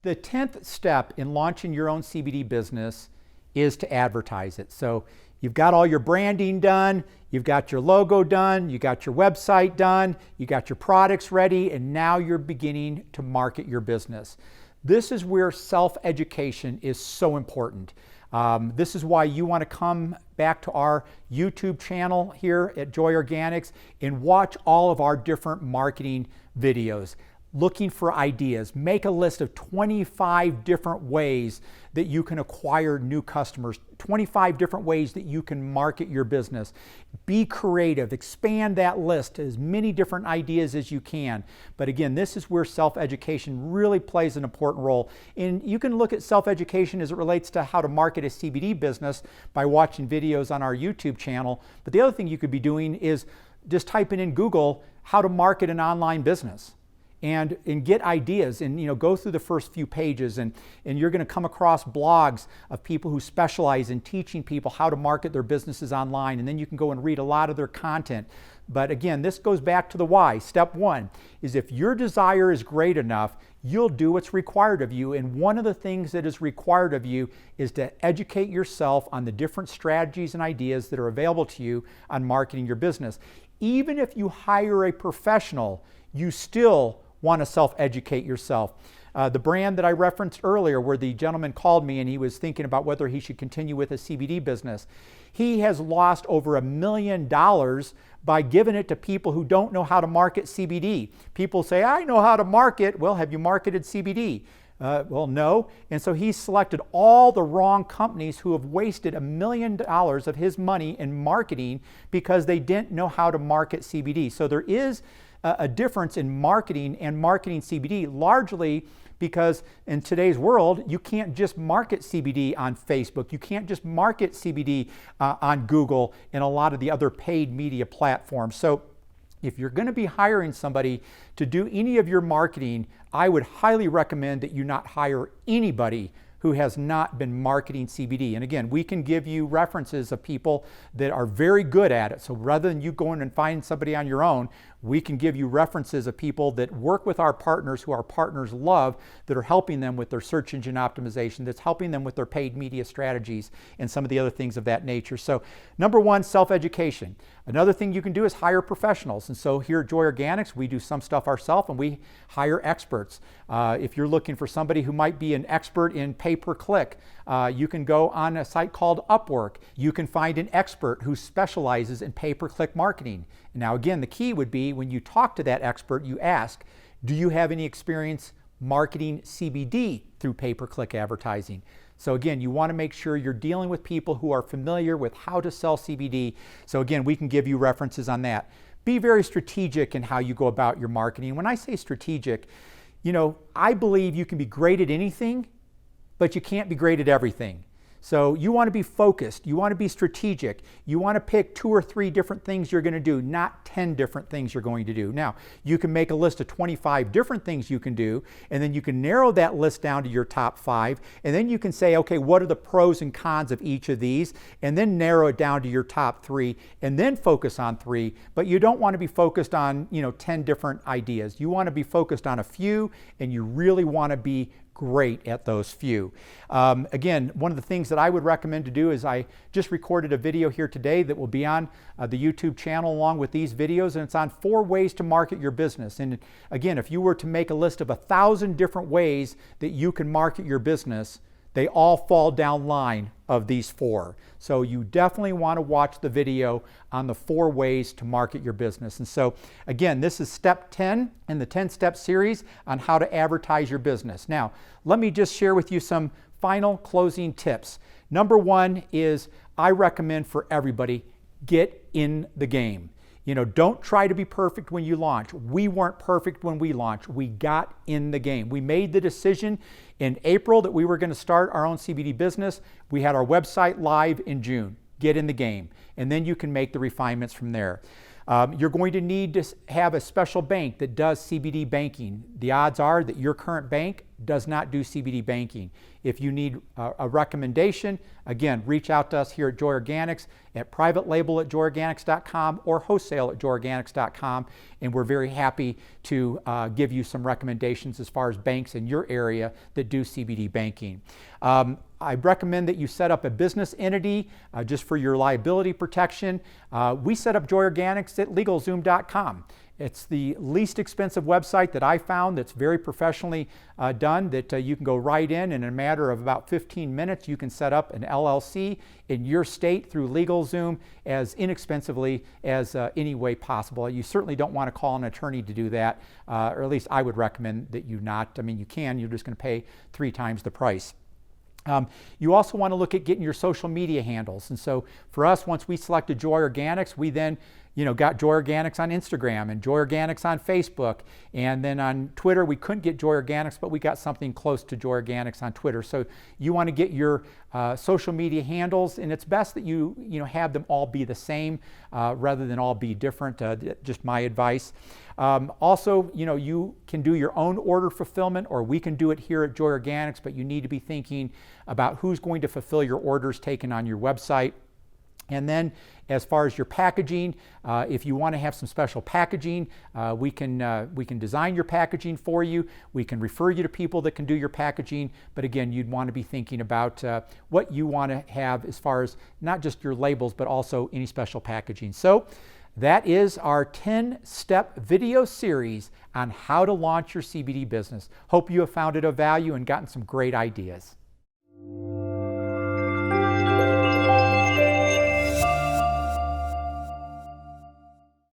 The 10th step in launching your own CBD business is to advertise it. So you've got all your branding done, you've got your logo done, you got your website done, you got your products ready, and now you're beginning to market your business. This is where self-education is so important. This is why you want to come back to our YouTube channel here at Joy Organics and watch all of our different marketing videos. Looking for ideas. Make a list of 25 different ways that you can acquire new customers, 25 different ways that you can market your business. Be creative, expand that list to as many different ideas as you can. But again, this is where self-education really plays an important role. And you can look at self-education as it relates to how to market a CBD business by watching videos on our YouTube channel. But the other thing you could be doing is just typing in Google how to market an online business. And get ideas and go through the first few pages and you're going to come across blogs of people who specialize in teaching people how to market their businesses online, and then you can go and read a lot of their content. But again, this goes back to the why. Step one is if your desire is great enough, you'll do what's required of you. And one of the things that is required of you is to educate yourself on the different strategies and ideas that are available to you on marketing your business. Even if you hire a professional, you still want to self-educate yourself. The brand that I referenced earlier, where the gentleman called me and he was thinking about whether he should continue with a CBD business, he has lost over $1 million by giving it to people who don't know how to market CBD. People say, I know how to market. Well, have you marketed CBD? Well, no. And so he's selected all the wrong companies who have wasted $1 million of his money in marketing because they didn't know how to market CBD. So there is a difference in marketing and marketing CBD, largely because in today's world, you can't just market CBD on Facebook. You can't just market CBD on Google and a lot of the other paid media platforms. So if you're going to be hiring somebody to do any of your marketing, I would highly recommend that you not hire anybody who has not been marketing CBD. And again, we can give you references of people that are very good at it. So rather than you going and finding somebody on your own, we can give you references of people that work with our partners who our partners love, that are helping them with their search engine optimization, that's helping them with their paid media strategies and some of the other things of that nature. So number one, self-education. Another thing you can do is hire professionals. And so here at Joy Organics, we do some stuff ourselves and we hire experts. If you're looking for somebody who might be an expert in pay-per-click, you can go on a site called Upwork. You can find an expert who specializes in pay-per-click marketing. Now again, the key would be when you talk to that expert, you ask, do you have any experience marketing CBD through pay-per-click advertising? So again, you want to make sure you're dealing with people who are familiar with how to sell CBD. So again, we can give you references on that. Be very strategic in how you go about your marketing. When I say strategic, I believe you can be great at anything, but you can't be great at everything. So you want to be focused, you want to be strategic, you want to pick 2 or 3 different things you're going to do, not 10 different things you're going to do. Now, you can make a list of 25 different things you can do, and then you can narrow that list down to your top 5, and then you can say, okay, what are the pros and cons of each of these, and then narrow it down to your top 3, and then focus on 3, but you don't want to be focused on 10 different ideas. You want to be focused on a few, and you really want to be great at those few. Again, one of the things that I would recommend to do is I just recorded a video here today that will be on the YouTube channel along with these videos, and it's on 4 ways to market your business. And again, if you were to make a list of 1,000 different ways that you can market your business, they all fall down line of these 4. So you definitely want to watch the video on the 4 ways to market your business. And so again, this is step 10 in the 10-step series on how to advertise your business. Now, let me just share with you some final closing tips. Number 1 is I recommend for everybody, get in the game. Don't try to be perfect when you launch. We weren't perfect when we launched. We got in the game. We made the decision in April that we were going to start our own CBD business. We had our website live in June. get in the game, and then you can make the refinements from there. You're going to need to have a special bank that does CBD banking. The odds are that your current bank does not do CBD banking. If you need a recommendation, again, reach out to us here at Joy Organics at privatelabel@joyorganics.com or wholesale@joyorganics.com, and we're very happy to give you some recommendations as far as banks in your area that do CBD banking. I recommend that you set up a business entity just for your liability protection. We set up Joy Organics at LegalZoom.com. It's the least expensive website that I found that's very professionally done, that you can go right in a matter of about 15 minutes. You can set up an LLC in your state through LegalZoom as inexpensively as any way possible. You certainly don't want to call an attorney to do that, or at least I would recommend that you not. I mean, you can, you're just going to pay 3 times the price. You also want to look at getting your social media handles. And so for us, once we selected Joy Organics, we then got Joy Organics on Instagram and Joy Organics on Facebook. And then on Twitter, we couldn't get Joy Organics, but we got something close to Joy Organics on Twitter. So you want to get your social media handles, and it's best that you have them all be the same rather than all be different, just my advice. Also, you can do your own order fulfillment, or we can do it here at Joy Organics, but you need to be thinking about who's going to fulfill your orders taken on your website. And then as far as your packaging, if you want to have some special packaging, we can design your packaging for you. We can refer you to people that can do your packaging. But again, you'd want to be thinking about what you want to have as far as not just your labels, but also any special packaging. So that is our 10-step video series on how to launch your CBD business. Hope you have found it of value and gotten some great ideas.